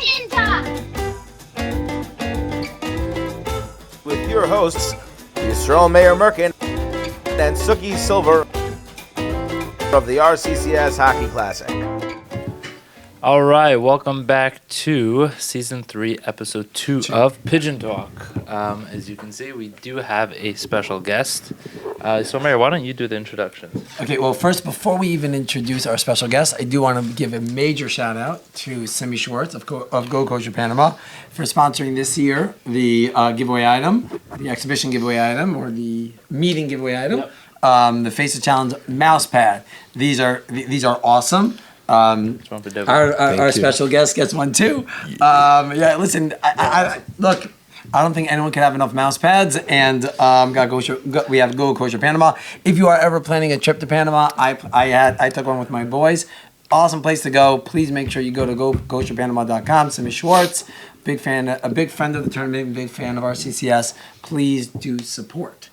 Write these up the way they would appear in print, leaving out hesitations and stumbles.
Pigeon Talk! With your hosts, Yisroel Merkin and Suki Silver of the RCCS Hockey Classic. All right, welcome back to Season 3, Episode 2 of Pigeon Talk. As you can see, we do have a special guest. So, Mary, why don't you do the introduction? Okay, well, first, before we even introduce our special guest, I do want to give a major shout-out to Simi Schwartz of Go Kosher Panama for sponsoring this year the giveaway item, the exhibition giveaway item, or the meeting giveaway item, the Face of Challenge mouse pad. These are awesome. Our special guest gets one too. Listen, I look. I don't think anyone can have enough mouse pads, and we have Go Kosher Panama. If you are ever planning a trip to Panama, I took one with my boys. Awesome place to go. Please make sure you go to gokosherpanama.com. Simi Schwartz, a big friend of the tournament, big fan of RCCS. Please do support.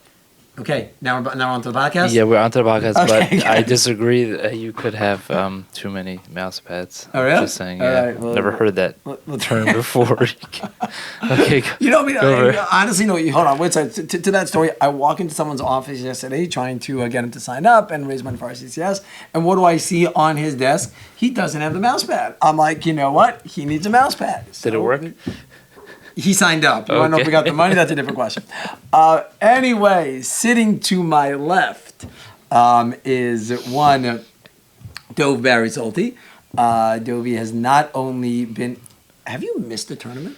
Okay, now we're on to the podcast? Yeah, we're on to the podcast, Okay, but I disagree that you could have too many mouse pads. Oh, really? Just saying, All yeah. right, well, never heard that term before. Okay, You know, honestly, no, hold on. Wait a second. To that story, I walk into someone's office yesterday trying to get him to sign up and raise money for RCCS, and what do I see on his desk? He doesn't have the mouse pad. I'm like, you know what? He needs a mouse pad. Did it work? He signed up. You want to know if we got the money? That's a different question. Anyway, sitting to my left is one Dovy Zolty. Dovy has not only been... Have you missed a tournament?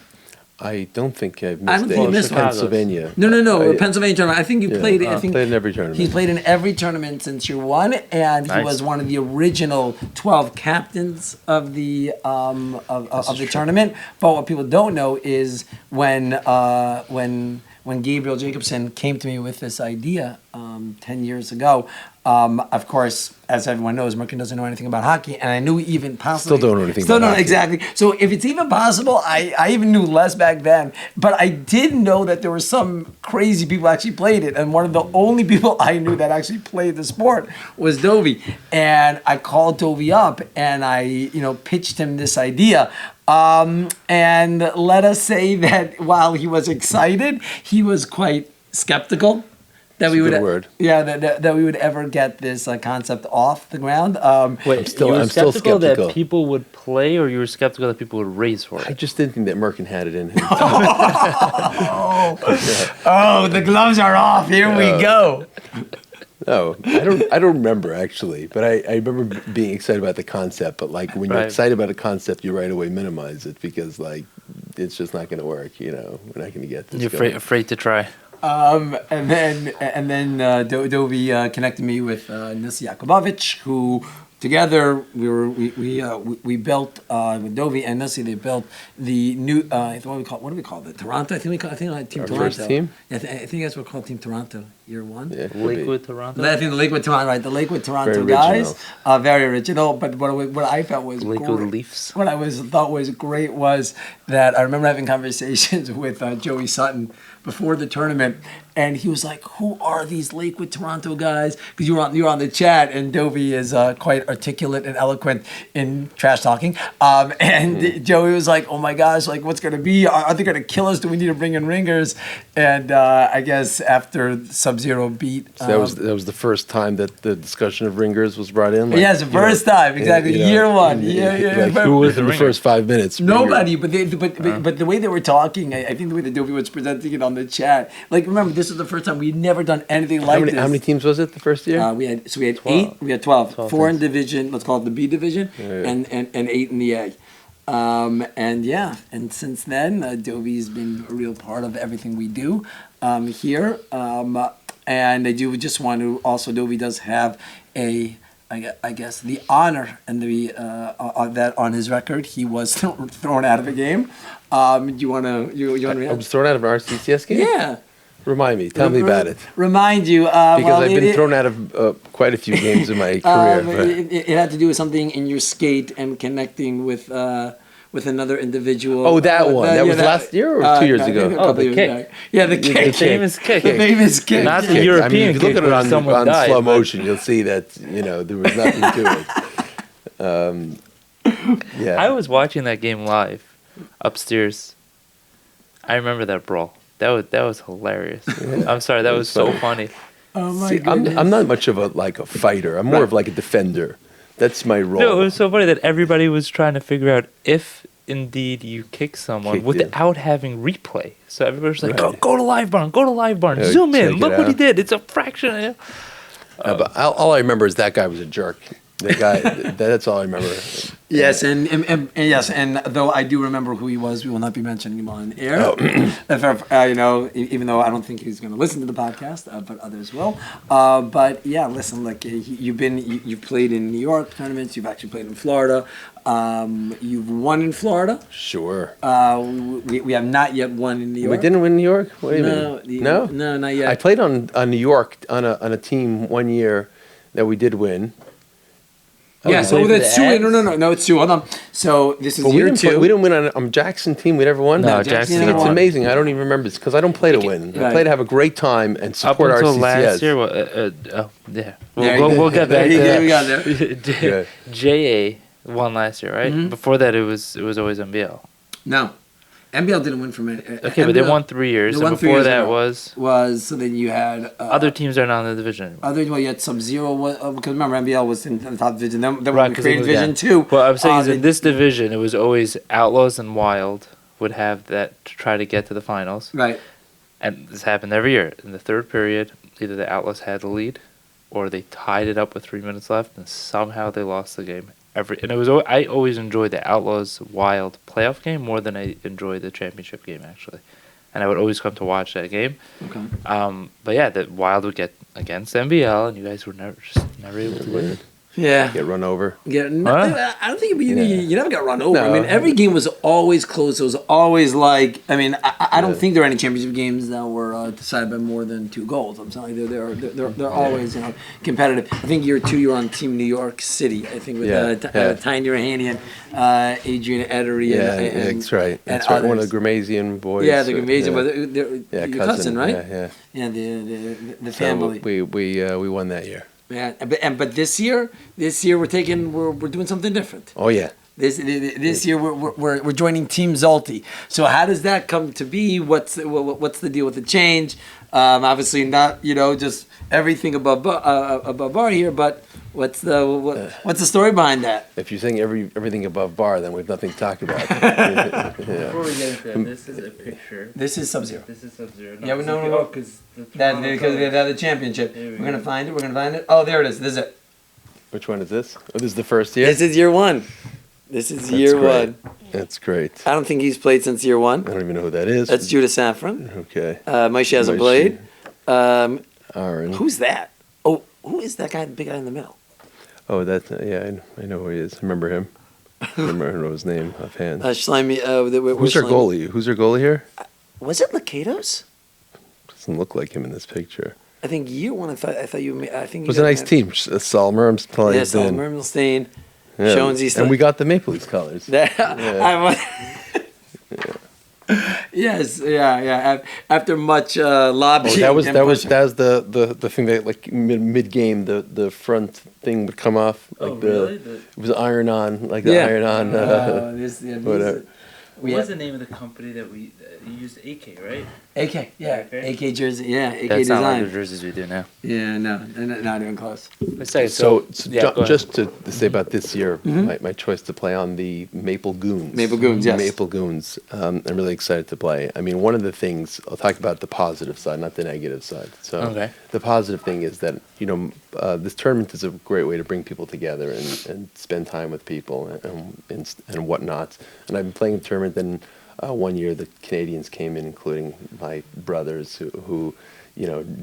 I don't think I've missed I don't think you missed one. Pennsylvania. No, Pennsylvania tournament. I think you played. I think played in every tournament. He's played in every tournament since year one, and he was one of the original 12 captains of the tournament. But what people don't know is when Gabriel Jacobson came to me with this idea 10 years ago. Of course, as everyone knows, Merkin doesn't know anything about hockey, and I knew even possibly... Still don't know anything about hockey. Exactly. So if it's even possible, I even knew less back then, but I did know that there were some crazy people actually played it, and one of the only people I knew that actually played the sport was Dovy. And I called Dovy up, and I pitched him this idea. And let us say that while he was excited, he was quite skeptical that we would that we would ever get this concept off the ground. Wait, you were skeptical that people would play, or you were skeptical that people would raise for it? I just didn't think that Merkin had it in him. Oh, the gloves are off. Here we go. No, I don't remember actually, but I remember being excited about the concept. But when you're excited about a concept, you right away minimize it because it's just not going to work. We're not going to get this. You're afraid to try. And then Dovy connected me with Nisi Yakubovich, who together we built with Dovy and Nisi. They built the new what do we call it? Toronto. I think Team Toronto. First team. I think that's what we're called Team Toronto. Year one. Yeah, Lakewood Toronto. I think the Lakewood Toronto, right? The Lakewood Toronto Very guys, very original. But what I felt was Lakewood great, Leafs. What I thought was great was that I remember having conversations with Joey Sutton before the tournament, and he was like, "Who are these Lakewood Toronto guys?" Because you were on the chat, and Dovy is quite articulate and eloquent in trash talking. Joey was like, "Oh my gosh, what's going to be? Are they going to kill us? Do we need to bring in ringers?" And I guess after Sub-Zero beat. So that was the first time that the discussion of ringers was brought in. Yes, the first time, exactly. Year one. Who was in the first 5 minutes? Nobody, but the way they were talking, I think the way that Dovy was presenting it on the chat. Remember, this was the first time we'd never done anything like this. How many teams was it the first year? We had 12. 8. We had 12. 4 teams. in division. Let's call it the B division, and 8 in the A. And since then, Dovy's been a real part of everything we do here. And I do just want to also, Dovy does have I guess the honor and the that on his record, he was thrown out of a game. You want to? I was thrown out of an RCCS game? Yeah. Remind me. Tell me about it. Remind you. Because I've been thrown out of quite a few games in my career. It had to do with something in your skate and connecting with another individual. Oh, that one. That was last year or 2 years ago? Oh, the kick. Yeah, the kick. The famous kick. The famous kick. Not the European if you look at it on died, slow motion, you'll see that there was nothing to it. I was watching that game live. upstairs. I remember that brawl. That was hilarious. I'm sorry, that was so funny. Oh my See, goodness. I'm not much of a fighter. I'm more of like a defender. That's my role. No, it was so funny that everybody was trying to figure out if indeed you kick someone Kicked it. without having replay. So everybody was like, Right. go to live barn, Yeah, zoom check in, it look what he out. did. It's a fraction. But all I remember is that guy was a jerk. That guy. That's all I remember. Yes, and yes, and though I do remember who he was, we will not be mentioning him on air. Even though I don't think he's going to listen to the podcast, but others will. But yeah, listen, like you've played in New York tournaments. You've actually played in Florida. You've won in Florida. Sure. We have not yet won in New York. We didn't win New York. What do you No, mean? No, no, not yet. I played on New York on a team one year that we did win. Yeah, you so played for that's the two. Avs? No, it's two. Hold on. So this is But we year didn't two. we didn't win on Jackson team. We'd ever won. No, Jackson Jackson never It's won. amazing. I don't even remember this because I don't play to win. I Right. play to have a great time and Up support until RCCS. last year, There we'll get back to we got that. there. JA won last year, right? Mhm. Before that, it was always MBL. No, NBL didn't win from it. Okay, but they won 3 years. They And won 3 before years in a that row. was So then you had other teams are not in the division anymore. Well, you had Sub-Zero, because remember, NBL was in the top division. Then Right, when we 'cause they created moved Division down. 2. Well, I'm saying is they- in this division, it was always Outlaws and Wild would have that to try to get to the finals. Right. And this happened every year. In the third period, either the Outlaws had the lead or they tied it up with 3 minutes left and somehow they lost the game. And it was I always enjoyed the Outlaws Wild playoff game more than I enjoyed the championship game actually. And I would always come to watch that game. Okay. But yeah, the Wild would get against MBL and you guys were never able to win. Yeah. Get run over. Yeah, Huh? I don't think you never got run over. No. I mean, every game was always close. It was always like, I mean, I don't Yeah. think there are any championship games that were decided by more than 2 goals. I'm telling you, they're always competitive. I think year 2 you were on Team New York City. I think with Tyne Urahanian, Adrian Edery, and that's right. and That's right. One of others. the Gramasian boys. Yeah, the amazing, Yeah. but they're your cousin, right? Yeah. Yeah, the family. So we won that year. Yeah, but this year we're doing something different. Oh yeah. This year we're joining Team Zolty. So how does that come to be? What's the deal with the change? Obviously not just everything above bar here, but what's the story behind that? If you think everything above bar, then we have nothing to talk about. Before we get into that, this is a picture. This is Sub-Zero. This is Sub-Zero. Yeah, no. because Because they have the championship. There we We're gonna go. find it. Oh, there it is. This is it. Which one is this? Oh, this is the first year. This is year 1. This is That's year great. 1. That's great. I don't think he's played since year 1. I don't even know who that is. That's Judah Saffron. Okay. Maishi hasn't Maishi. played. Aaron. Who's that? Oh, who is that guy? The big guy in the middle. Oh, that's I know who he is. I remember him. I don't know his name offhand. Slimy. Who's our goalie? Who's our goalie here? Was it Lakatos? Doesn't look like him in this picture. I think year 1. I thought you. I think It was a nice team. Salmer, I'm telling Yes, you. Mermelstein. Yeah. Jonesy. And we got the Maple Leafs colors. Yes, yeah. After much lobbying. That was and the pushing. the thing that like mid game the front thing would come off like it was iron on like the Yeah. iron on whatever. What was the name of the company that we used? AK, right? AK, yeah, Okay. AK jersey, yeah, AK That's not like design. the jerseys we do now. Yeah, no, not even close. Let's say So, yeah, go ahead. just to say about this year, my choice to play on the Maple Goons. Maple Goons, yes. Maple Goons. I'm really excited to play. I mean, one of the things, I'll talk about the positive side, not the negative side. So Okay. the positive thing is that, this tournament is a great way to bring people together and spend time with people and whatnot. And I've been playing a tournament and one year the Canadians came in, including my brothers who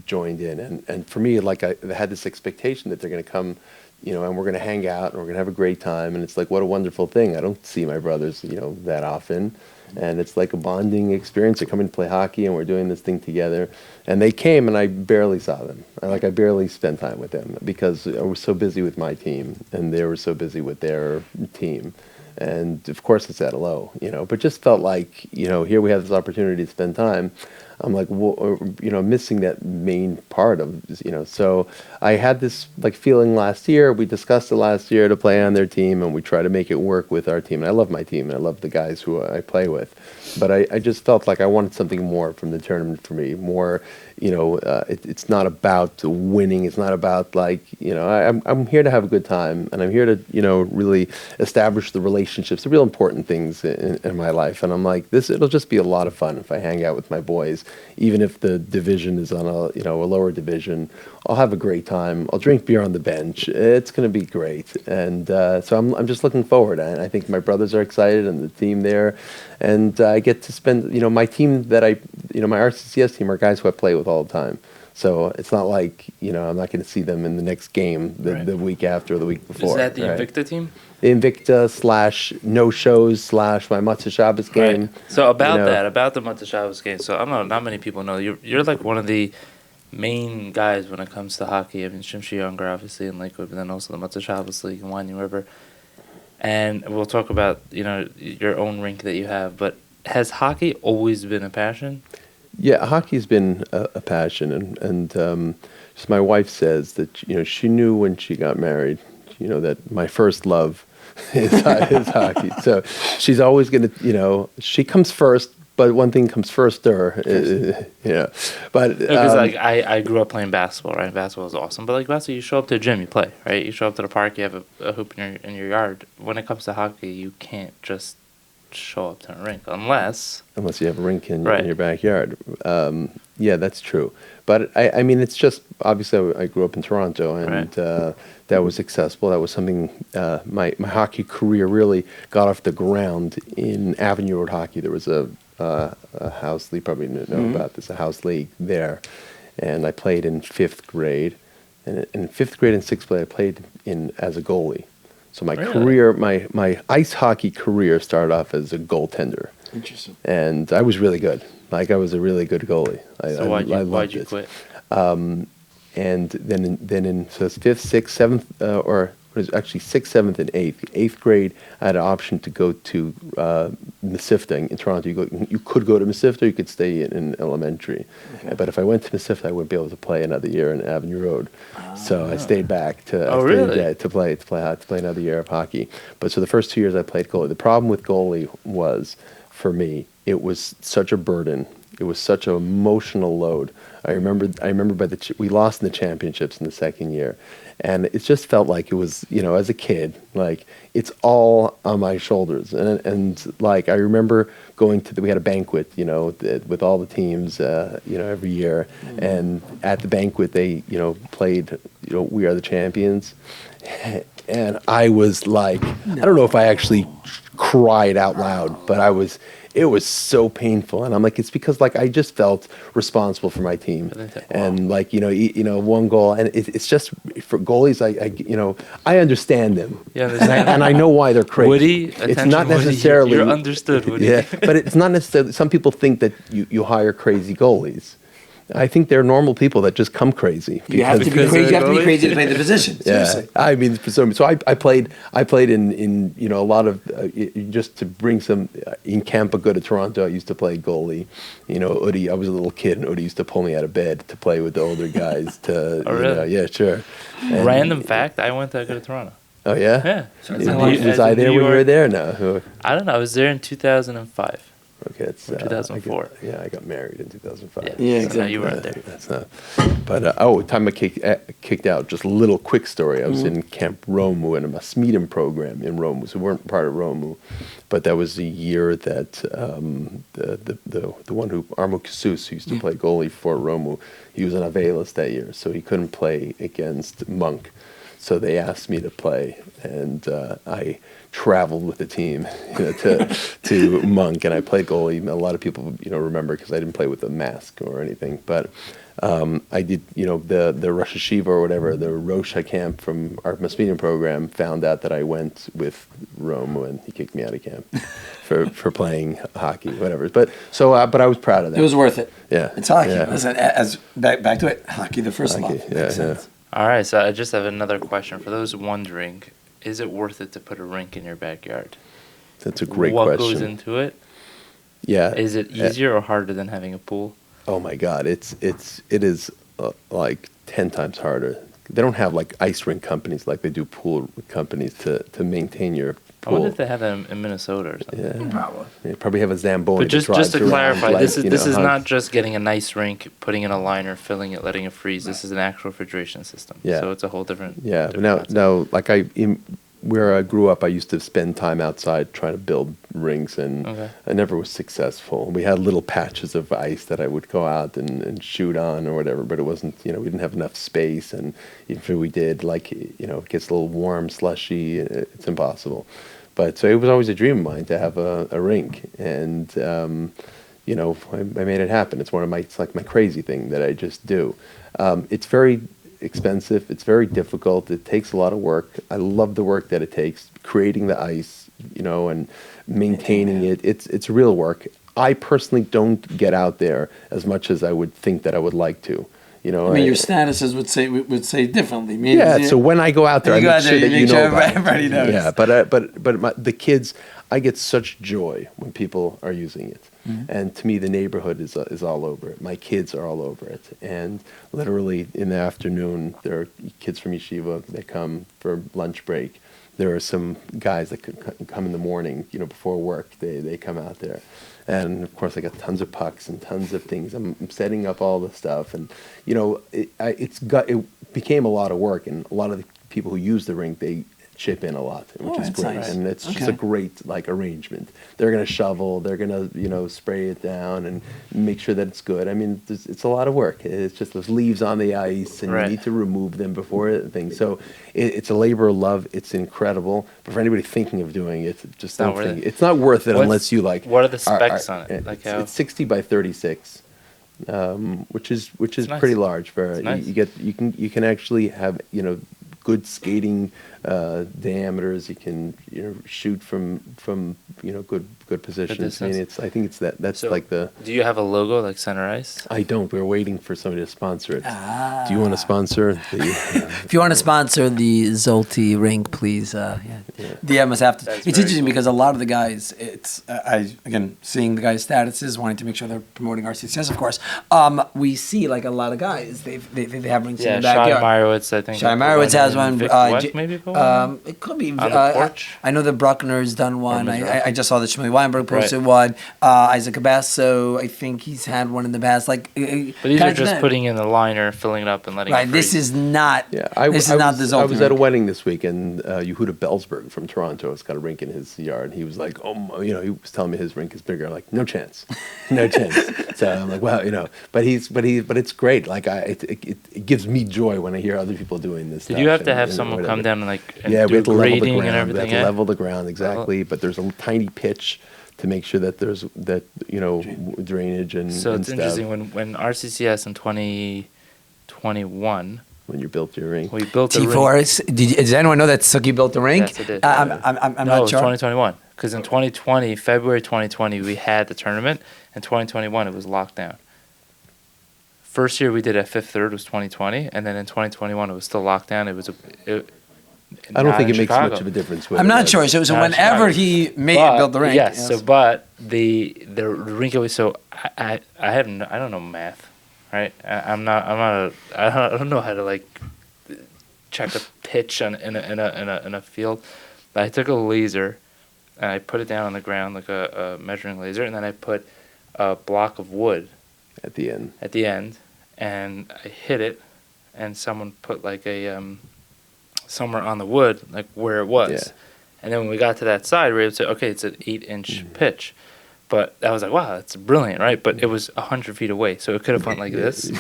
joined in. And for me, like I had this expectation that they're going to come, and we're going to hang out and we're going to have a great time. And it's like, what a wonderful thing. I don't see my brothers, that often. And it's like a bonding experience. They come in to play hockey and we're doing this thing together. And they came and I barely saw them. I barely spent time with them because I was so busy with my team and they were so busy with their team. And of course it's at a low, but just felt like, here we have this opportunity to spend time. I'm like, well, missing that main part of, So I had this like feeling last year. We discussed it last year to play on their team, and we try to make it work with our team. And I love my team, and I love the guys who I play with. But I just felt like I wanted something more from the tournament for me. More, it's not about winning. It's not about like, I'm here to have a good time, and I'm here to, really establish the relationships, the real important things in my life. And I'm like, it'll just be a lot of fun if I hang out with my boys, even if the division is on a lower division. I'll have a great time. I'll drink beer on the bench. It's going to be great. And so I'm just looking forward. And I think my brothers are excited, and the team there. And I get to spend, my team that my RCCS team are guys who I play with all the time. So it's not like, I'm not going to see them in the next game the week after or the week before. Is that the Invicta team? The Invicta / no shows / my Matzah Shabbos game. Right. So about the Matzah Shabbos game. So I don't know, not many people know. You're like one of the main guys when it comes to hockey. I mean, Shimshi Younger, obviously, in Lakewood, but then also the Matzah Shabbos League in Winding River. And we'll talk about, your own rink that you have. But has hockey always been a passion? Yeah, hockey's been a passion. And just my wife says that, she knew when she got married, that my first love is hockey. So she's always going to, she comes first. But one thing comes first to her, But because I grew up playing basketball, right? Basketball is awesome, but like basketball, you show up to a gym, you play, right? You show up to the park, you have a hoop in your yard. When it comes to hockey, you can't just show up to a rink unless you have a rink in your backyard. Yeah, that's true. But I mean, it's just obviously I grew up in Toronto, and that was accessible. That was something. My hockey career really got off the ground in Avenue Road Hockey. There was a house league, probably know about this, a house league there. And I played in 5th grade. And in 5th grade and 6th grade, I played as a goalie. So my career, my ice hockey career started off as a goaltender. Interesting. And I was really good. Like, I was a really good goalie. So why'd you quit? And then in so it's 5th, 6th, 7th, or it was actually 6th, 7th, and 8th. 8th grade, I had an option to go to Mesivta in Toronto. You could go to Mesivta, or you could stay in elementary. Okay. But if I went to Mesivta, I wouldn't be able to play another year in Avenue Road. So I stayed back to play another year of hockey. But so the first 2 years I played goalie. The problem with goalie was, for me, it was such a burden. It was such an emotional load. I remember we lost in the championships in the second year. And it just felt like it was, as a kid, like it's all on my shoulders. And like I remember going we had a banquet, with all the teams, every year. And at the banquet, they, played, We Are the Champions. And I was like, I don't know if I actually cried out loud, but it was so painful. And I'm like, it's because like I just felt responsible for my team. And like, one goal. And it's just for goalies, I understand them. Yeah, and I know why they're crazy. Woody, it's not necessarily. You're understood, Woody. Yeah, but it's not necessarily. Some people think that you hire crazy goalies. I think they're normal people that just come crazy. You have to be crazy. You have to be crazy to play the position. Seriously. Yeah, I mean, so I played in a lot of just to bring some in Camp Good at Toronto. I used to play goalie. Udi. I was a little kid, and Udi used to pull me out of bed to play with the older guys. Oh, really? Yeah, sure. And, random fact: I went to Toronto. Oh yeah. Yeah. So was I there when you were there? No. I don't know. I was there in 2005. Okay, it's 2004. I got married in 2005. Yeah, exactly. You weren't there. That's not. But time I kicked out. Just a little quick story. I was in Camp Romu in a Masmidim program in Romu. So we weren't part of Romu, but that was the year that the one who Armo Kasus, who used to play goalie for Romu, he was an Avelis that year, so he couldn't play against Monk. So they asked me to play, and I traveled with the team to Monk, and I played goalie. A lot of people, remember because I didn't play with a mask or anything, but I did. The Rosh Hashiva or whatever, the Rosh HaCamp from our Masmidim program found out that I went with Rome, and he kicked me out of camp for playing hockey, whatever. But I was proud of that. It was worth it. Yeah, it's hockey. Yeah. Listen, as back to it, hockey, the first love. Makes sense. All right, so I just have another question. For those wondering, is it worth it to put a rink in your backyard? That's a great What question. goes into it? Yeah. Is it easier or harder than having a pool? Oh my God, it is like 10 times harder. They don't have like ice rink companies like they do pool companies to maintain your I wonder pool. if they have that in Minnesota or something. Yeah, Probably. they probably have a Zamboni. But just that drives to around, clarify, like, this is how- not just getting a nice rink, putting in a liner, filling it, letting it freeze. This is an actual refrigeration system. Yeah. So it's a whole different. Yeah, but different now, concept. like where I grew up, I used to spend time outside trying to build rinks, and Okay. I never was successful. We had little patches of ice that I would go out and shoot on or whatever, but it wasn't, we didn't have enough space, and even if we did, like, it gets a little warm, slushy, it's impossible. But so it was always a dream of mine to have a rink, and I made it happen. It's like my crazy thing that I just do. It's very expensive. It's very difficult. It takes a lot of work. I love the work that it takes creating the ice, and maintaining it. It's real work. I personally don't get out there as much as I would think that I would like to. Your statuses would say differently. So when I go out there, I make sure that you know about it. everybody knows. Yeah, but the kids, I get such joy when people are using it. Mm-hmm. And to me, the neighborhood is all over it. My kids are all over it. And literally in the afternoon, there are kids from yeshiva that come for lunch break. There are some guys that come in the morning, before work. They come out there. And of course, I got tons of pucks and tons of things. I'm setting up all the stuff, and it became a lot of work. And a lot of the people who use the rink, they chip in a lot, which is that's great. nice. And it's just a great arrangement. They're gonna shovel, they're gonna spray it down and make sure that it's good. I mean, it's a lot of work. It's just those leaves on the ice, and Right. you need to remove them before things. So it's a labor of love. It's incredible. But for anybody thinking of doing it, just not don't worth think it. it's not worth it What's- unless you like. what are the specs on it? Like how- It's 60 by 36. Which is nice. pretty large for It's nice. you can actually have good skating diameters. You can shoot from good positions. I mean, distance. I think it's that's So, like the. Do you have a logo like Center Ice? I don't. We're waiting for somebody to sponsor it. Do you want to sponsor the? If you want to sponsor the Zolty rink, please, DM us after. That's It's very interesting cool. because a lot of the guys, seeing the guys' statuses, wanting to make sure they're promoting RCCS, of course. We see like a lot of guys, they have rinks Yeah, in the Shai backyard. Meyerowitz, I think. Shai put Meyerowitz has in. one. Vic J- Weck maybe put one. It could be. On the porch? I know that Bruckner's done one. Mizrahi. I just saw that Shmuley Weinberg posted Right. one. Isaac Abasso, I think he's had one in the past. But these are just putting in the liner, filling it up, and letting it Right. freeze. This is not. Yeah, This is not the Zolty I was at a rink. wedding this week, and Yehuda Belsberg from Toronto has got a rink in his yard. He was like, he was telling me his rink is bigger. I'm like, no chance, no chance. So I'm like, well, but it's great. Like it gives me joy when I hear other people doing this. Did stuff you have to and- have and someone whatever. come down and Yeah, we do have to level the grading ground. and everything? We have to level the ground exactly, but there's a tiny pitch to make sure that there's drainage and So and it's stuff interesting when RCCS in 2021 when you built your rink. we built a rink. T4. Does anyone know that Suki built the rink? Yes, I did. I'm No, not it was sure. 2021 because in 2020, February 2020, we had the tournament. In 2021, it was locked down. First year we did at Fifth Third was 2020, and then in 2021 it was still locked down. It was I don't not think in it makes Chicago. much of a difference. I'm not sure. So Not whenever Chicago. he But- built the rink. Yes. So, but the rink always. So I don't know math, right? I don't know how to like check a pitch in a field. But I took a laser and I put it down on the ground like a measuring laser, and then I put a block of wood At the end. at the end, and I hit it, and someone put like a somewhere on the wood, like where it was. Yeah. And then when we got to that side, we were able to say, okay, it's an 8-inch pitch. But I was like, wow, that's brilliant, right? But it was 100 feet away, so it could have went like this.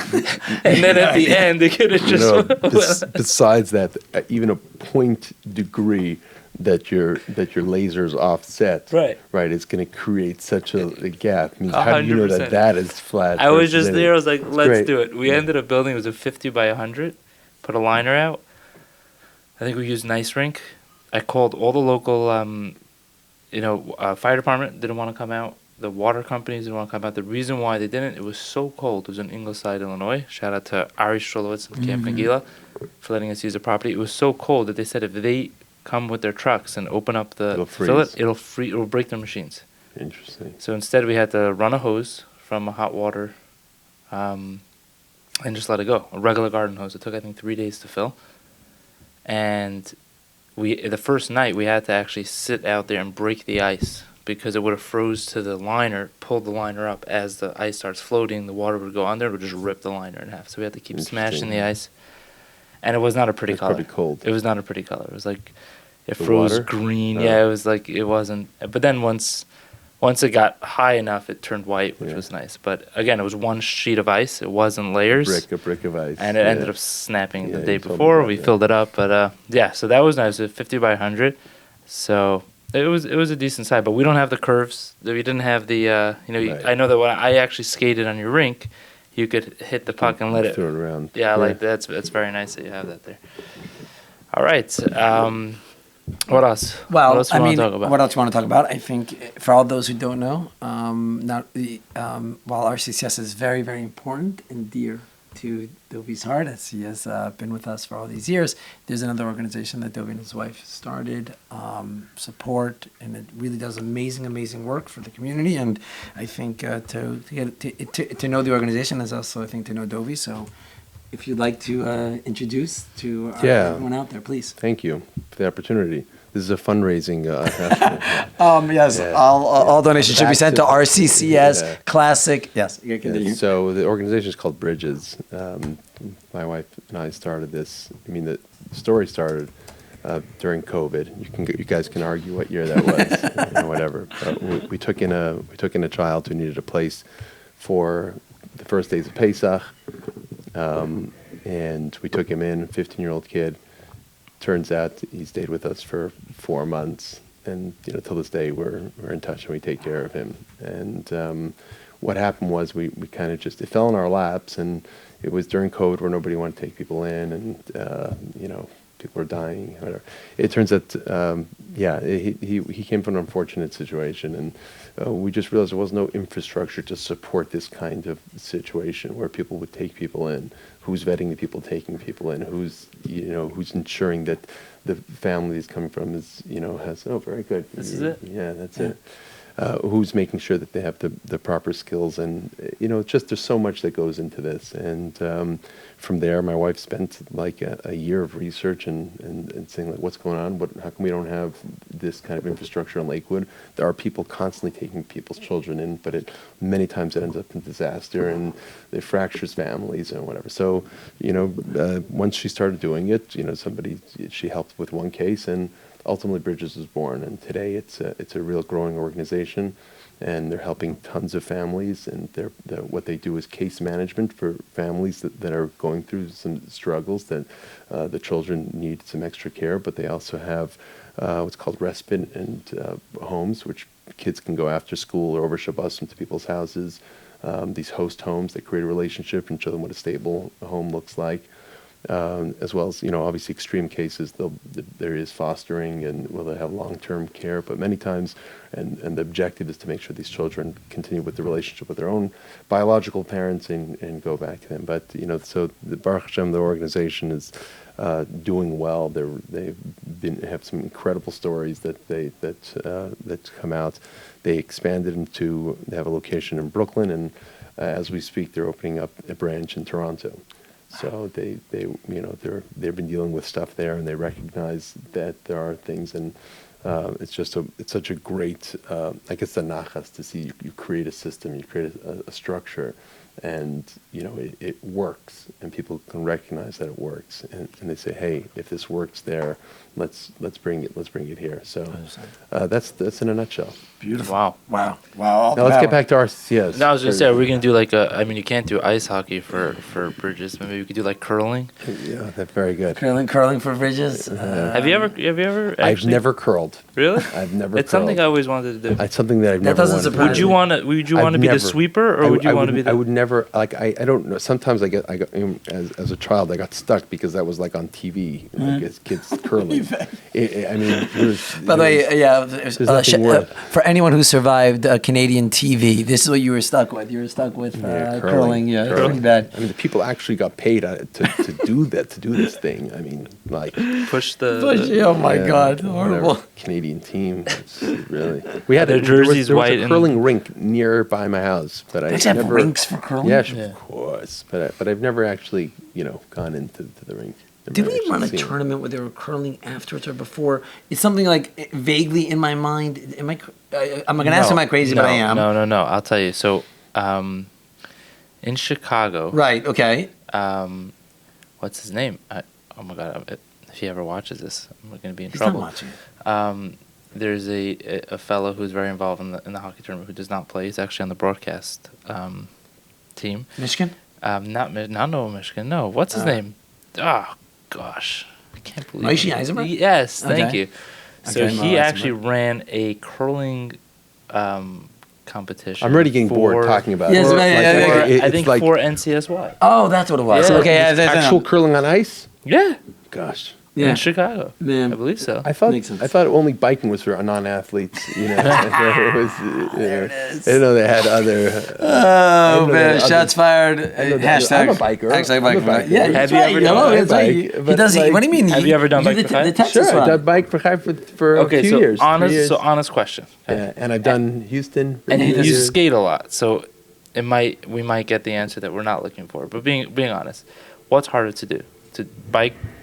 And then at the end, it could have just... Besides that, even a point degree that your laser's offset, Right. it's going to create such a gap. I mean, how do you know 100%. that is flat? I was versus just there. I was like, let's great. do it. We ended up building, it was a 50 by 100, put a liner out. I think we used Nice Rink. I called all the local, fire department didn't want to come out. The water companies didn't want to come out. The reason why they didn't, it was so cold. It was in Ingleside, Illinois. Shout out to Ari Strolowitz and Camp Nagila for letting us use the property. It was so cold that they said if they come with their trucks and open up It'll fill it, freeze. it'll break their machines. Interesting. So instead, we had to run a hose from a hot water and just let it go. A regular garden hose. It took, I think, 3 days to fill. And the first night we had to actually sit out there and break the ice because it would have froze to the liner, pulled the liner up. As the ice starts floating, the water would go under, it would just rip the liner in half. So we had to keep smashing the ice. And it was not a pretty color. Probably cold. It was not a pretty color. It was like, it The froze water? green. Oh. Yeah, it was like, it wasn't. But then once it got high enough, it turned white, which was nice. But again, it was one sheet of ice. It wasn't layers. A brick of ice. And it ended up snapping Yeah, the day you told me before. about We that. filled it up, but so that was nice. It was 50 by 100, so it was a decent size. But we don't have the curves. We didn't have the Right. I know that when I actually skated on your rink, you could hit the puck and let it. Throw it around. Yeah, like that's very nice that you have that there. All right. What else? Well, what else do I you want mean, to talk about? what else you want to talk about? I think for all those who don't know, while RCCS is very, very important and dear to Dovy's heart, as he has been with us for all these years, there's another organization that Dovy and his wife started, support, and it really does amazing, amazing work for the community. And I think to know the organization is also, I think, to know Dovy. So if you'd like to introduce to everyone out there, please. Thank you for the opportunity. This is a fundraising. Yes, Yeah. all donations should be Back sent to- to RCCS Yeah. Classic. Yes, you can continue. So the organization is called Bridges. My wife and I started this. I mean, the story started during COVID. You guys can argue what year that was, whatever. But we took in a child who needed a place for the first days of Pesach, and we took him in. 15-year-old kid. Turns out he stayed with us for 4 months, and till this day we're in touch and we take care of him. And what happened was we kind of just, it fell in our laps, and it was during COVID where nobody wanted to take people in, and people were dying, whatever. It turns out, he came from an unfortunate situation, and we just realized there was no infrastructure to support this kind of situation where people would take people in. Who's vetting the people taking people in? Who's ensuring that the family he's coming from is has very good. This is it? Yeah, that's it. Who's making sure that they have the proper skills, and just there's so much that goes into this. And from there, my wife spent like a year of research and saying like, what's going on? How come we don't have this kind of infrastructure in Lakewood? There are people constantly taking people's children in, but many times it ends up in disaster, and it fractures families and whatever. So once she started doing it, she helped with one case, and ultimately Bridges was born, and today it's a real growing organization, and they're helping tons of families, and what they do is case management for families that are going through some struggles, that the children need some extra care, but they also have what's called respite and homes, which kids can go after school or over Shabbosim to people's houses. These host homes that create a relationship and show them what a stable home looks like. As well as, obviously extreme cases, there is fostering and they have long-term care, but many times, and the objective is to make sure these children continue with the relationship with their own biological parents and go back to them. But, so the Baruch Hashem, the organization is doing well. They've have some incredible stories that come out. They expanded they have a location in Brooklyn, and as we speak, they're opening up a branch in Toronto. So they've been dealing with stuff there, and they recognize that there are things, and it's such a great I guess the nachas to see you create a system, you create a structure, and it works, and people can recognize that it works, and they say, hey, if this works there, let's bring it here. So that's in a nutshell. Beautiful. Wow. Wow. Now let's get back to RCCS. No, I was gonna say, are we gonna do like you can't do ice hockey for Bridges. Maybe we could do like curling. Yeah, that's very good. Curling for Bridges. Have you ever? I've Actually, never curled. Really? I've never. It's something I always wanted to do. It's something that I've never. doesn't wanted to do. surprise Would you me. want to be the sweeper, or would you want to be the? I would never I don't know. Sometimes I got as a child I got stuck because that was like on TV, like as kids curling. By the way, nothing worse. for anyone who survived Canadian TV, this is what you were stuck with. You were stuck with curling. Yeah, it's pretty bad. I mean, the people actually got paid to do that, to do this thing. I mean, like push the. Oh my God, horrible. whatever, Canadian team. It's really, we had Their jerseys there was white a and- curling rink nearby my house, but I They have never. rinks for I curling? Yeah, Yeah. of course. But I've never actually, gone into the rink. Never Did we actually run a seen it. tournament where they were curling afterwards or before? It's something like vaguely in my mind. I'm going to ask, am I crazy? But I am. No. I'll tell you. So, in Chicago, Right. Okay. what's his name? Oh my God! If he ever watches this, I'm going to be in He's trouble. not watching it. There's a fellow who's very involved in the hockey tournament who does not play. He's actually on the broadcast team. Michigan? Not Michigan. No, what's his name? Oh gosh, I can't believe. Moshe it. Eisenberg? Yes, thank Okay. you. So Okay, he Mo actually Eisenberg. ran a curling competition. I'm already getting bored talking about Yes, it. yeah. I think like for NCSY. Oh, that's what it was. Yeah. Okay. actual curling on ice. Yeah, Gosh. Yeah. in Chicago. Yeah. I believe so. I thought Makes sense. only biking was for non-athletes. It was, There it is. I didn't know they had other. Oh, know man. that Shots fired. Hashtag. I'm a biker. Hashtag I'm a biker. biker. Yeah, Have that's you right. ever No, done that's a right. bike? He But does. like- What do you mean? Have you ever done you bike did for Kai? the Texas Sure, run. I've done bike for a Okay, few so years. 3 years. honest question. Yeah, and I've done Houston. for And a few you years. skate a lot, so we might get the answer that we're not looking for. But being honest, what's harder to do? To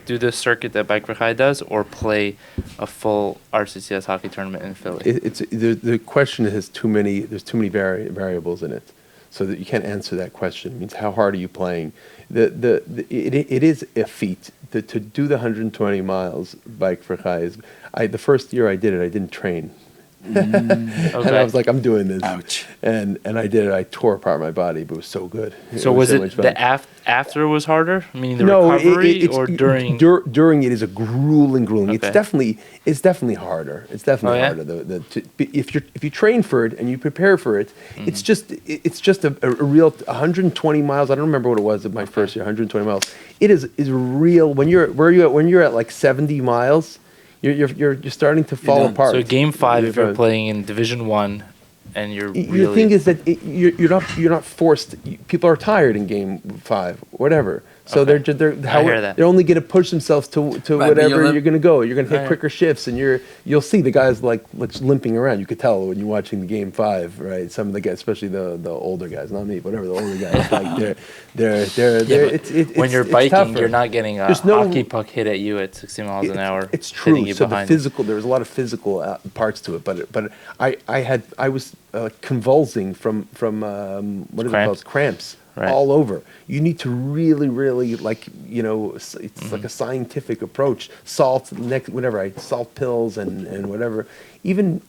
do the circuit that Bike for Chai does, or play a full RCCS hockey tournament in Philly? It's the question has too many. There's too many variables in it, so that you can't answer that question. It means how hard are you playing? It is a feat to do the 120 miles Bike for Chai. The first year I did it, I didn't train. And I was like, I'm doing this. Ouch. And I did it. I tore apart my body, but it was so good. So was so much it fun. the after was harder? Meaning the recovery, or during? During it is a grueling. Okay. It's definitely harder. It's definitely Oh, yeah? harder. If you train for it and you prepare for it, Mm-hmm. it's just a real 120 miles. I don't remember what it was at my first year. 120 miles. It is real. When you're at like 70 miles, you're starting to fall done. apart. So game 5, if you're done. playing in Division 1, and you're The really thing is that you're not forced. People are tired in game 5, whatever. So Okay. they're I hear that. they're only going to push themselves to but whatever you'll- you're going to go. You're going to take Right. quicker shifts, and you'll see the guys like limping around. You could tell when you're watching the game 5, right? Some of the guys, especially the older guys, not me, whatever the older guys, like they're when you're it's biking, tougher. you're not getting a There's no- hockey puck hit at you at 60 miles an hour. It's hitting true. you So the behind. physical, there's a lot of physical parts to it, but I was convulsing from what is it Cramps? called? Cramps. Right. All over. You need to really, really it's Mm-hmm. like a scientific approach. Salt, salt pills and whatever. Even,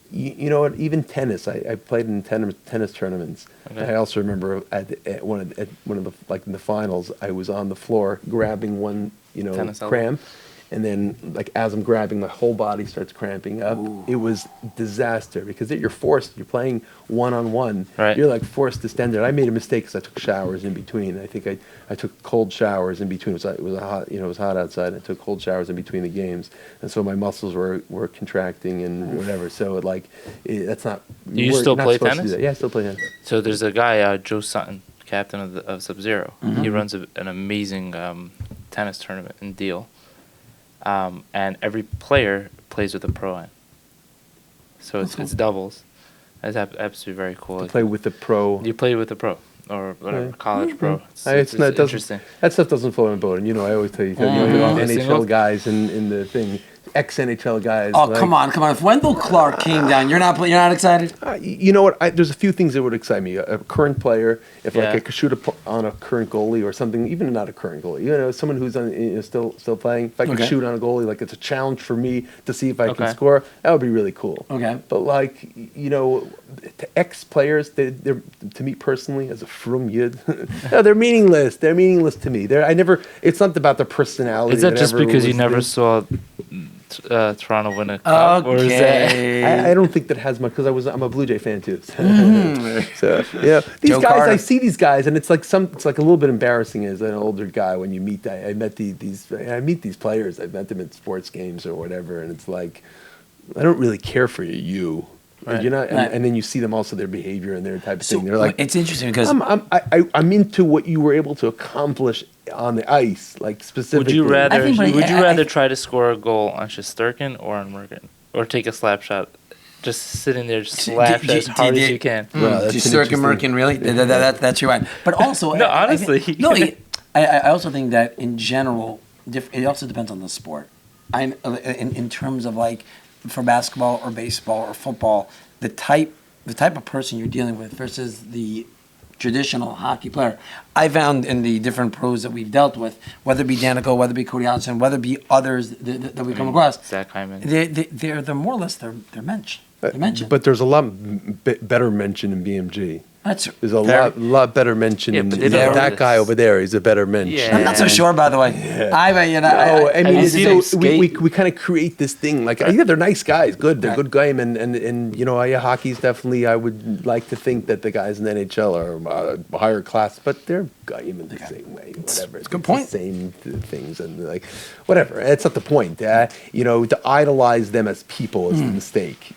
you know what? Even tennis. I played in tennis tournaments. Okay. I also remember at one of the like in the finals, I was on the floor grabbing one Tennis elbow. cramp. And then, like, as I'm grabbing, my whole body starts cramping up. Ooh. It was disaster because you're forced. You're playing one-on-one. Right. You're, like, forced to stand there. I made a mistake because I took showers in between. I think I took cold showers in between. It was hot outside. I took cold showers in between the games. And so my muscles were contracting and whatever. So, that's not... Do you we're still not play supposed to do tennis? that. Yeah, I still play tennis. So there's a guy, Joe Sutton, captain of Sub-Zero. Mm-hmm. He runs an amazing tennis tournament in Deal. And every player plays with a pro-am. So it's doubles. That's absolutely very cool. Play with the pro... You play with a pro or whatever, Yeah. college pro. It's Doesn't- interesting. That stuff doesn't float on boat. And, I always tell you, Mhm. NHL Single? guys in the thing, ex-NHL guys. Oh, like- come on. If Wendell Clark came down, you're not excited? You know what? There's a few things that would excite me. A current player, if Yeah. I could shoot on a current goalie or something, even not a current goalie. Someone who's still playing. If I could Okay. shoot on a goalie, like it's a challenge for me to see if I can Okay. score. That would be really cool. Okay. But to ex-players, they're to me personally as a frum yid, no, they're meaningless. They're meaningless to me. It's not about their personality. Is that just whatever because you was never the- saw Toronto win a cup? Or is that Okay. I don't think that has much because I'm a Blue Jay fan too. So these Joe guys, Carter. I see these guys, and it's like a little bit embarrassing as an older guy when you meet. I meet these players. I've met them at sports games or whatever, and it's like I don't really care for you. Right. And you're not, Right. and then you see them also their behavior and their type of So thing. They're like, it's interesting because I'm into what you were able to accomplish on the ice, like specifically. Would you rather? I think Would you I- rather try to score a goal on Shesterkin or on Merkin, or take a slap shot just sitting there, slash as hard as you can. Well, that's Yisroel Merkin, really? That's your one. But also, No, honestly. I also think that in general, it also depends on the sport. In terms of like for basketball or baseball or football, the type of person you're dealing with versus the traditional hockey player. I found in the different pros that we've dealt with, whether it be Danica, whether it be Cody Allison, whether it be others that we come across, Zach Hyman. they're more or less they're mentioned. But there's a lot better mention in BMG. There's a lot better mention in that guy over there. He's a better mensch. Yeah. I'm not so sure, by the way. We kind of create this thing like they're nice guys, they're good game, and hockey's definitely. I would like to think that the guys in the NHL are higher class, but they're game in the same way. Whatever. It's a good point. The same things and like whatever. That's not the point. To idolize them as people is a mistake.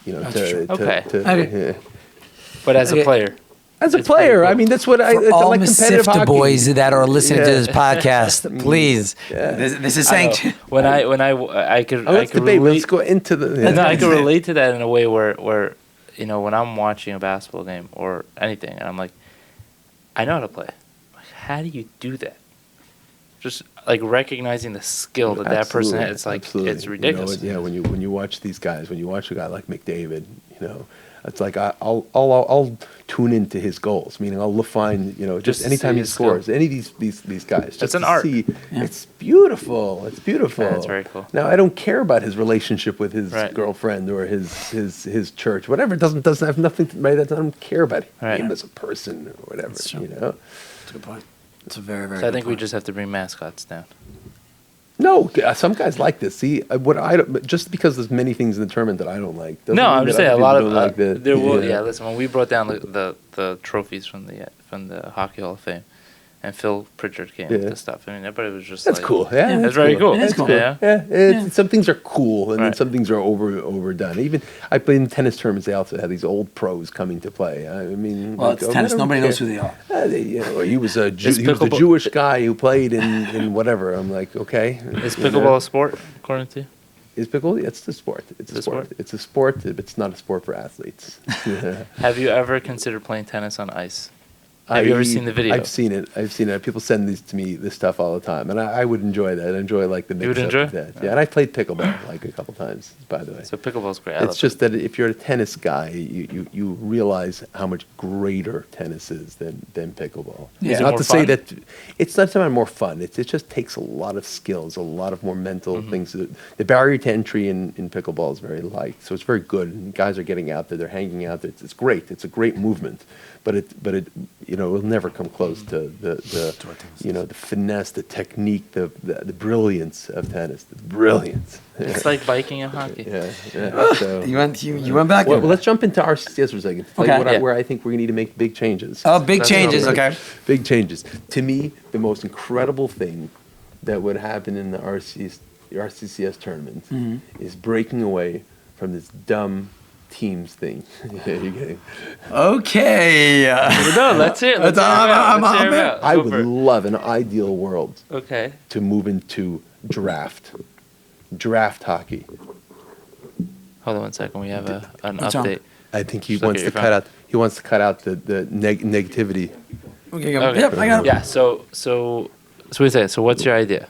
But as a player. As a player, cool. I mean, that's what For all like competitive Masifta hockey. boys that are listening to this podcast, please. This is sanctioned. I could debate. relate. Let's go into the. I can relate to that in a way where when I'm watching a basketball game or anything, and I'm like, I know how to play. Like, how do you do that? Just like recognizing the skill that person has. It's like it's ridiculous. When you watch these guys, when you watch a guy like McDavid, it's like I'll tune into his goals. Meaning I'll find just anytime he scores any of these guys. It's an art. It's beautiful. It's beautiful. Yeah, it's very cool. Now I don't care about his relationship with his girlfriend or his church. Whatever. It doesn't have nothing to do. I don't care about him as a person or whatever. That's true. That's a good point. It's a very, very. So I think we just have to bring mascots down. No, some guys like this. See, just because there's many things in the tournament that I don't like. No, I'm just saying a lot of like there will. Yeah, listen. When we brought down the trophies from the Hockey Hall of Fame, and Phil Pritchard came with the stuff. I mean, everybody was just that's cool. Yeah, that's very cool. It's cool. Yeah. Some things are cool, and then some things are overdone. Even I played in tennis tournaments. They also had these old pros coming to play. I mean, it's tennis. Nobody knows who they are. He was the Jewish guy who played in whatever. I'm like, okay. Is pickleball a sport, according to you? Is pickleball? Yeah, it's a sport. It's a sport. It's a sport, but it's not a sport for athletes. Have you ever considered playing tennis on ice? Have you ever seen the video? I've seen it. People send this stuff all the time, and I would enjoy that. I enjoy like the mix. You would enjoy that. Yeah, and I played pickleball like a couple times, by the way. So pickleball's great. It's just that if you're a tennis guy, you realize how much greater tennis is than pickleball. Yeah. Is it Not more to fun? say that it's not something more fun. It just takes a lot of skills, a lot of more mental things. The barrier to entry in pickleball is very light, so it's very good. And guys are getting out there, they're hanging out there. It's great. It's a great movement, but it will never come close to the finesse, the technique, the brilliance of tennis. The brilliance. It's like biking and hockey. Yeah. So. You went back. Well, let's jump into RCCS for a second. Where I think we need to make big changes. Oh, big changes. Okay. Big changes. To me, the most incredible thing that would happen in the RCCS tournament is breaking away from this dumb teams thing. Okay. No, let's hear it. I would love an ideal world to move into draft hockey. Hold on 1 second. We have an update. I think he wants to cut out. He wants to cut out the negativity. Okay. Yep, I got it. Yeah. So what do you say? So what's your idea?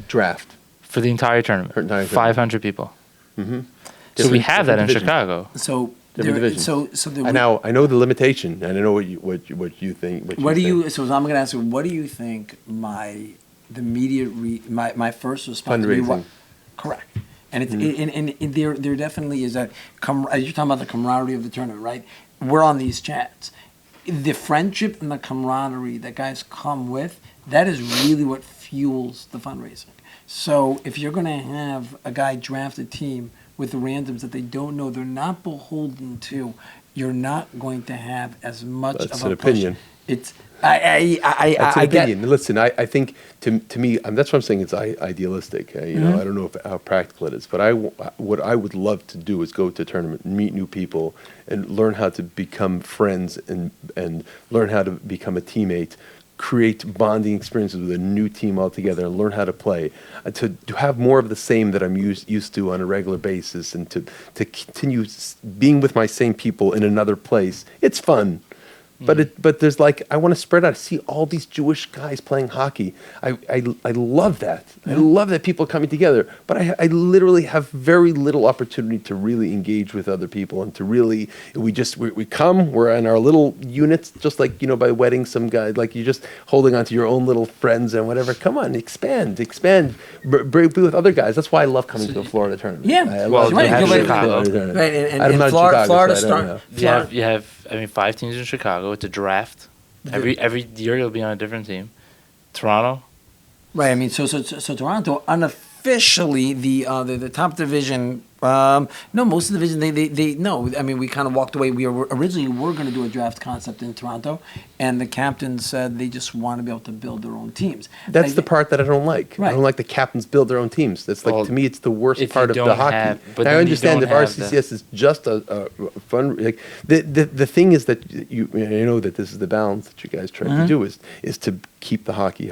Draft for the entire tournament. 500 people. Mm-hmm. So we have that in Chicago. So different divisions. So I know the limitation, and I know what you think. So I'm going to ask you, what do you think my first response fundraising? Correct. And it's and there definitely is that. You're talking about the camaraderie of the tournament, right? We're on these chats. The friendship and the camaraderie that guys come with, that is really what fuels the fundraising. So if you're going to have a guy draft a team with the randoms that they don't know, they're not beholden to, you're not going to have as much That's of a an opinion. It's That's an opinion. Listen, I think to me, that's what I'm saying. It's idealistic. I don't know how practical it is, but what I would love to do is go to a tournament, meet new people, and learn how to become friends and learn how to become a teammate. create bonding experiences with a new team altogether and learn how to play, to have more of the same that I'm used to on a regular basis, and to continue being with my same people in another place. It's fun. But there's like, I want to spread out, see all these Jewish guys playing hockey. I love that. I love that people are coming together. But I literally have very little opportunity to really engage with other people, and to really, we come, we're in our little units, just like, by wedding, some guy, like you're just holding on to your own little friends and whatever. Come on, expand, be with other guys. That's why I love coming to a Florida tournament. Yeah. Well, you have Chicago. Right, and I'm not in Chicago, Florida so I don't know. You have 5 teams in Chicago. It's a draft. Every year you'll be on a different team. Toronto. Right. I mean, so Toronto unofficially the top division. No, most of the division they no. I mean, we kind of walked away. We were originally going to do a draft concept in Toronto, and the captains said they just want to be able to build their own teams. That's the part that I don't like. Right. I don't like the captains build their own teams. That's like, to me, it's the worst part of the hockey. But I understand if RCCS is just a fun. Like the thing is that I know that this is the balance that you guys try to do is to keep the hockey,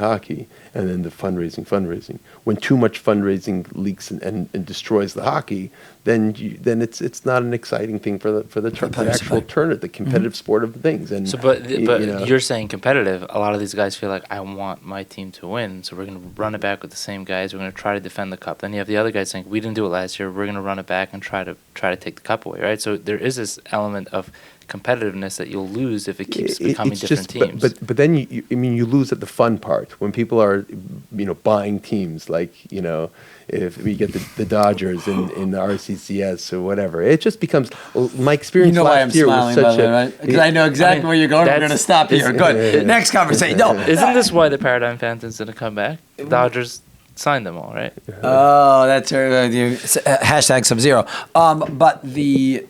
and then the fundraising. When too much fundraising leaks and destroys the hockey, then it's not an exciting thing for the actual tournament, the competitive sport of things. And but you're saying competitive. A lot of these guys feel like, I want my team to win, so we're going to run it back with the same guys. We're going to try to defend the cup. Then you have the other guys saying, we didn't do it last year. We're going to run it back and try to take the cup away, right? So there is this element of competitiveness that you'll lose if it keeps becoming different teams. But then you lose at the fun part when people are buying teams, like if we get the Dodgers in the RCCS or whatever. It just becomes, my experience last year was such a... Right? Because I know exactly where you're going. We're going to stop here. Good. Next conversation. No. Isn't this why the Paradigm Phantoms didn't come back? The Dodgers signed them all, right? Oh, that's hashtag Sub-Zero. But the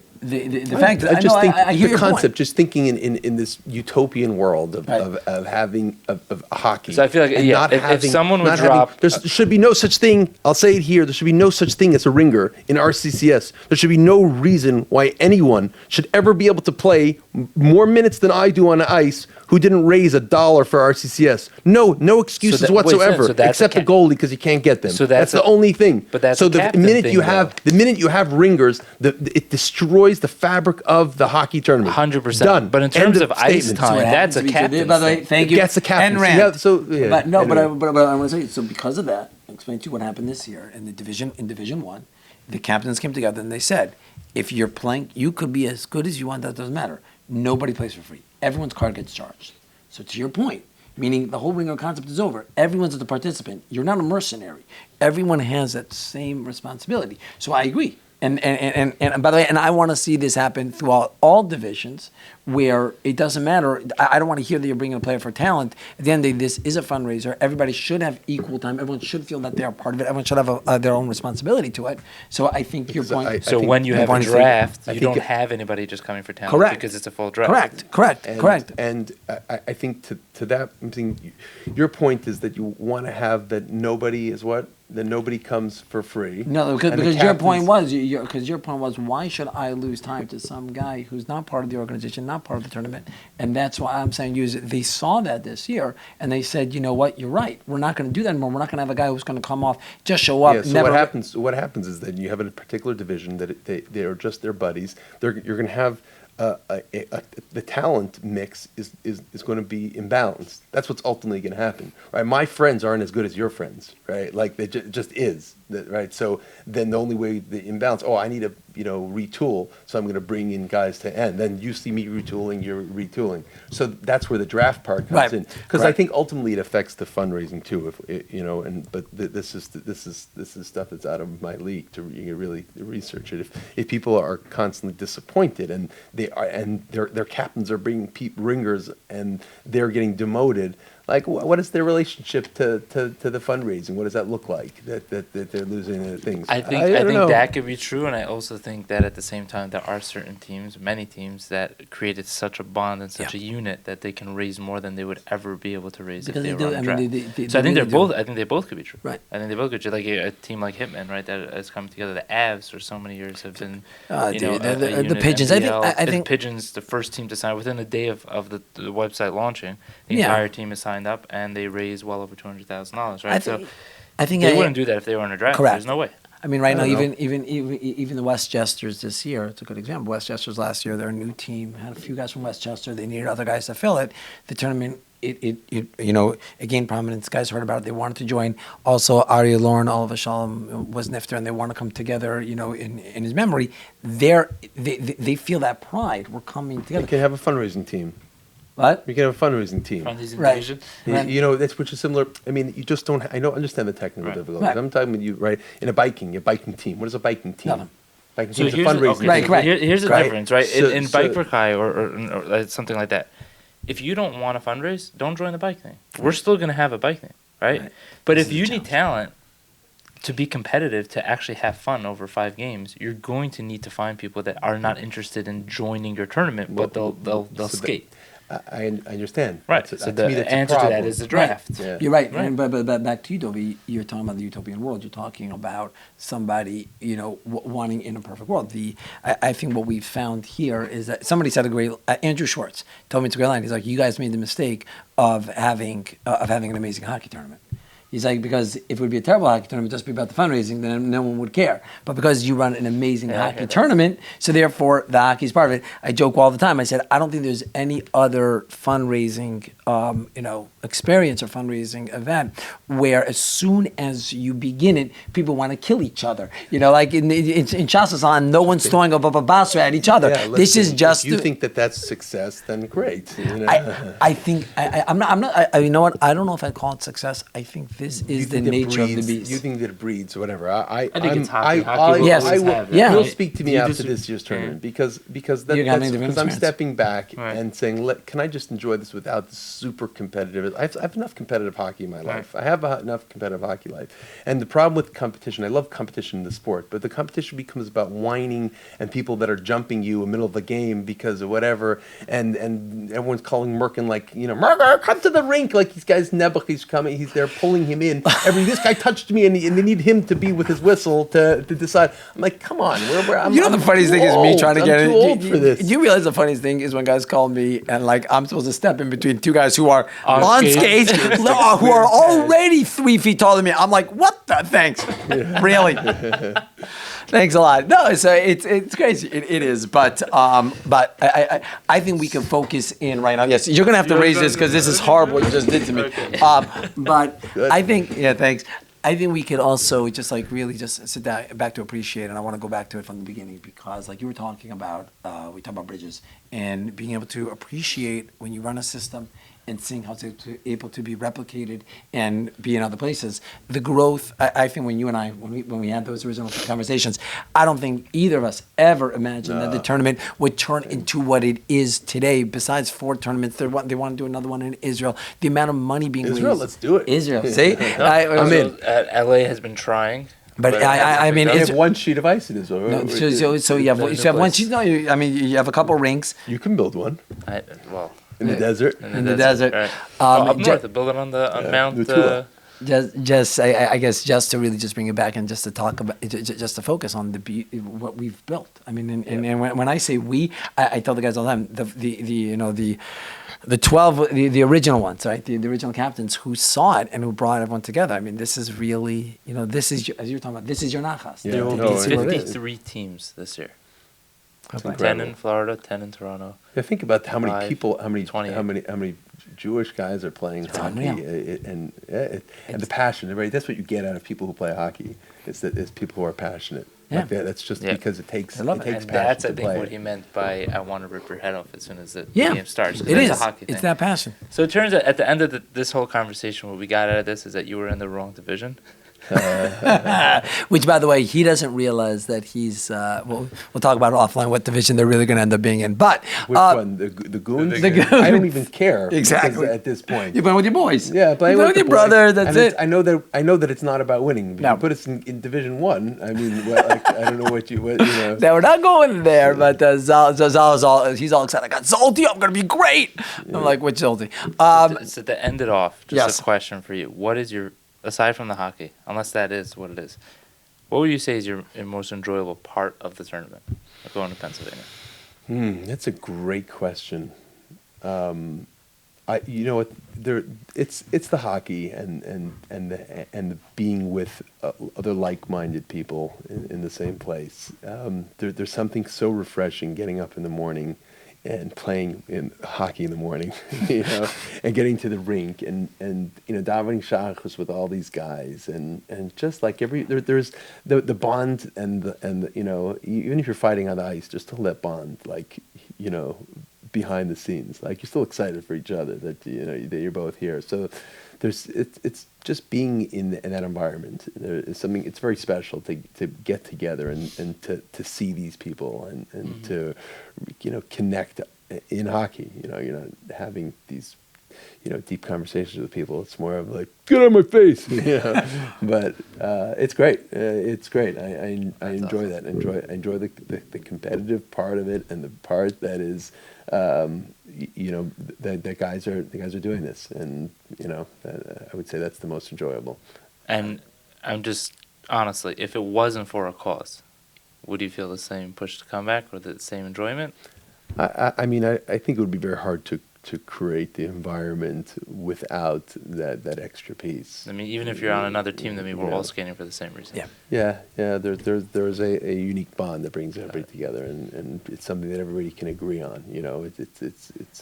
fact that I just think I hear the your concept, point. just thinking in this utopian world of having of hockey. So I feel like, if someone would drop, there should be no such thing. I'll say it here. There should be no such thing as a ringer in RCCS. There should be no reason why anyone should ever be able to play more minutes than I do on the ice who didn't raise $1 for RCCS. No excuses whatsoever, except the goalie, because you can't get them. So that's the only thing. But that's so the minute you have ringers, it destroys the fabric of the hockey tournament. 100%. Done. But in terms of ice time, that's a captain. By the way, thank you. That's the captain. But I want to say, so because of that, I'll explain to you what happened this year in Division 1. The captains came together and they said, if you're playing, you could be as good as you want. That doesn't matter. Nobody plays for free. Everyone's card gets charged. So to your point, meaning the whole ringer concept is over. Everyone's a participant. You're not a mercenary. Everyone has that same responsibility. So I agree. And by the way, and I want to see this happen throughout all divisions, where it doesn't matter. I don't want to hear that you're bringing a player for talent. At the end of the day, this is a fundraiser. Everybody should have equal time. Everyone should feel that they're part of it. Everyone should have their own responsibility to it. So I think your point. So when you have a draft, you don't have anybody just coming for talent. Correct. Because it's a full draft. Correct. And I think to that, I'm thinking, your point is that you want to have that nobody is what? That nobody comes for free. No, because your point was, why should I lose time to some guy who's not part of the organization, not part of the tournament? And that's why I'm saying they saw that this year, and they said, you know what, you're right. We're not going to do that anymore. We're not going to have a guy who's going to come off, just show up. Yeah, so what happens is that you have a particular division that they are just their buddies. You're going to have the talent mix is going to be imbalanced. That's what's ultimately going to happen, right? My friends aren't as good as your friends, right? Like it just is, right? So then the only way the imbalance. Oh, I need to retool, so I'm going to bring in guys to end. Then you see me retooling, you're retooling. So that's where the draft part comes in, because I think ultimately it affects the fundraising too. But this is stuff that's out of my league to really research it. If people are constantly disappointed and their captains are bringing ringers and they're getting demoted, like what is their relationship to the fundraising? What does that look like that they're losing things? I think that could be true, and I also think that at the same time there are certain teams, many teams, that created such a bond and such a unit that they can raise more than they would ever be able to raise if they were on draft. So I think they both could be true. Right. I think they both could be true. Like a team like Hitman, right, that has come together. The Avs for so many years have been the Pigeons. I think Pigeons, the first team to sign within a day of the website launching. The entire team is signed signed up, and they raised well over $200,000, right? I think they wouldn't do that if they were in a draft. Correct. There's no way. I mean, right now, even the Westchesters this year, it's a good example. Westchesters last year, their new team had a few guys from Westchester. They needed other guys to fill it. The tournament, it gained prominence. Guys heard about it. They wanted to join. Also, Aryeh Lorne, Oliver Shalom was Nifter, and they want to come together, in his memory. They feel that pride. We're coming together. You can have a fundraising team. What? You can have a fundraising team. Fundraising Right. division. Right. That's which is similar. I mean, you just don't. I don't understand the technical Right. difficulties. Right. I'm talking with you, right? In a biking team. What is a biking team? Nothing. Biking So team is a here's fundraising. Right, team. correct. Here's the Right. difference, right? So- in so- Bike for Kai or something like that, if you don't want to fundraise, don't join the bike thing. We're still going to have a bike thing, right? Right. But This if is you a need talent to be competitive, to actually have fun over 5 games, you're going to need to find people that are not interested in joining your tournament, but they'll so skate. I understand. Right. That's- So to me, the that's a answer to that problem. is the draft. Yeah. You're right. Right. But back to you, Dovy, you're talking about the utopian world. You're talking about somebody, wanting in a perfect world. I think what we've found here is that somebody said a great, Andrew Schwartz told me it's a great line. He's like, you guys made the mistake of having an amazing hockey tournament. He's like, because if it would be a terrible hockey tournament, just be about the fundraising, then no one would care. But because you run an amazing Yeah, I hockey hear that. tournament, so therefore the hockey's part of it. I joke all the time. I said, I don't think there's any other fundraising, experience or fundraising event where as soon as you begin it, people want to kill each other. Like in Shasaslan, no one's throwing a basra at each other. Yeah, This is listen, just. If you think that that's success, then great. I think I'm not. You know what? I don't know if I'd call it success. I think this You is the think it nature of the breeds- beast. You think that it breeds or whatever. I think I'm- it's hockey. I- Hockey will Yes, always I will. have it. Yeah. You'll speak to me You after just- this year's tournament because You're gonna have a different I'm experience. stepping back Right. and saying, can I just enjoy this without the super competitive? I have enough competitive hockey in my life. I have enough competitive hockey life. And the problem with competition, I love competition in the sport, but the competition becomes about whining and people that are jumping you in the middle of the game because of whatever, and everyone's calling Merkin like, Merkin, come to the rink, like these guys, Nebuch, he's coming, he's there pulling him in. This guy touched me, and they need him to be with his whistle to decide. I'm like, come on, I'm The funniest thing is me trying to get I'm it. too old for this. Do you realize the funniest thing is when guys call me and like I'm supposed to step in between two guys who are on skates, who are already 3 feet taller than me. I'm like, what the? Thanks. Really? Thanks a lot. No, it's crazy. It is, but I think we can focus in right now. Yes, you're gonna have to raise this because this is horrible what you just did to me. But I think, thanks. I think we could also just like really just sit down back to appreciate, and I want to go back to it from the beginning because like you were talking about, we talked about bridges and being able to appreciate when you run a system and seeing how it's able to be replicated and be in other places. The growth, I think when you and I, when we had those original conversations, I don't think either of us ever imagined that the tournament would turn into what it is today. Besides 4 tournaments, they want to do another one in Israel. The amount of money being raised. Israel, let's do it. Israel, see? I'm in. LA has been trying. But I mean, They it's, have one sheet of ice in Israel. no, so you have one. No, I mean, you have a couple rinks You can build one in the desert. in the desert. Right. ju- Up north, to build it on Mount. Nutula. Just I guess just to really just bring it back and just to talk about just to focus on what we've built. I mean, and when I say we, I tell the guys all the time the 12 the original ones, right? The original captains who saw it and who brought everyone together. I mean, this is really this is as you're talking about. This is your nachas. Yeah. There will No, be it is. 53 teams this year. Incredible. 10 in Florida, 10 in Toronto. Yeah, think about how many 5, people, 20. how many Jewish guys are playing hockey, unreal. and the passion. Right, that's what you get out of people who play hockey. It's people who are passionate. Yeah. Like that. That's just because it takes. I love it. takes And passion that's, I to think, play what it. he meant by I want to rip your head off as soon as the Yeah, game starts. 'cause it that's is. a hockey It's thing. that passion. So it turns out at the end of this whole conversation, what we got out of this is that you were in the wrong division. Which, by the way, he doesn't realize that he's. We'll talk about it offline what division they're really going to end up being in. But Which one? The goons? The Goons. I don't even care. Exactly. because at this point. you're playing with your boys. Yeah, playing you're playing with the your boys. brother. That's And it. I know that it's not about winning. But No. you put us in Division 1. I mean, I don't know what you know. Now, we're not going there, but Zal is he's all excited. I got Zolty. I'm going to be great. I'm like, which Zolty? So to end it off, just Yes. a question for you. What is your, aside from the hockey, unless that is what it is, what would you say is your most enjoyable part of the tournament, going to Pennsylvania? That's a great question. you know what, it's the hockey and the being with other like-minded people in the same place. There's something so refreshing getting up in the morning and playing in hockey in the morning, and getting to the rink and davening shachos with all these guys and just like there's the bond and the even if you're fighting on the ice, just to that bond, like behind the scenes, like you're still excited for each other that that you're both here. So it's just being in that environment. There is something, it's very special to get together and to see these people and to connect in hockey. You're not having these deep conversations with people. It's more of like, get out of my face. But it's great. It's great. I enjoy that. I enjoy the competitive part of it and the part that is the guys are doing this, and I would say that's the most enjoyable. And I'm just honestly, if it wasn't for a cause, would you feel the same push to come back or the same enjoyment? I mean, I think it would be very hard to create the environment without that extra piece. I mean, even if you're on another team, then we're all skating for the same reason. Yeah. There's a unique bond that brings everybody together, and it's something that everybody can agree on.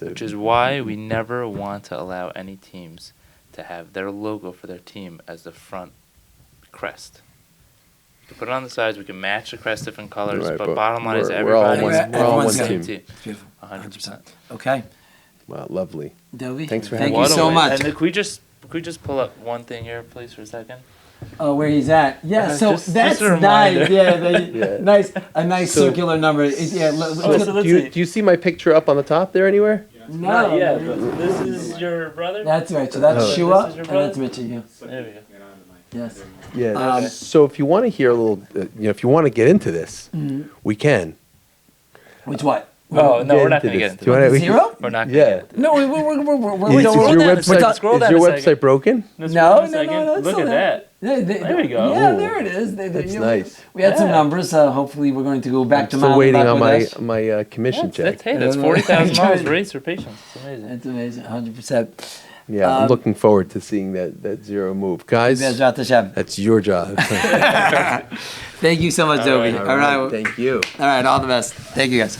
Which is why we never want to allow any teams to have their logo for their team as the front crest. We can put it on the sides. We can match the crest different colors, right, but bottom line is we're all everybody's one team. It's beautiful. 100%. Okay. Wow, lovely. Dovy, thanks for thank having you so much. And could we just pull up one thing here, please, for a second? Oh, where he's at? Yeah, so just that's a reminder. nice. Yeah, nice, a nice circular number. Do you see my picture up on the top there anywhere? No. But this is your brother? That's right. So that's Shua, This is your and brother? that's Mitchie. Yeah. There we go. Yes. Yeah. So if you want to hear a little, if you want to get into this, we can. Which what? Oh, no, we're not going to get into it. Zero? We're not going to Yeah. get into it. No, we're Is your down a second. website Scroll down a second. broken? No, It's it's Look still at there. that. There we go. Yeah, Ooh. there it is. That's nice. We had some numbers. Hopefully, we're going to go back to Still Mount waiting on with us. my commission check. That's $40,000 raised for patience. It's amazing. It's amazing, 100%. Yeah, I'm looking forward to seeing that zero move, guys. Bezrat Hashem. That's your job. Thank you so much, Dovy. All right. Thank you. All right, all the best. Thank you, guys.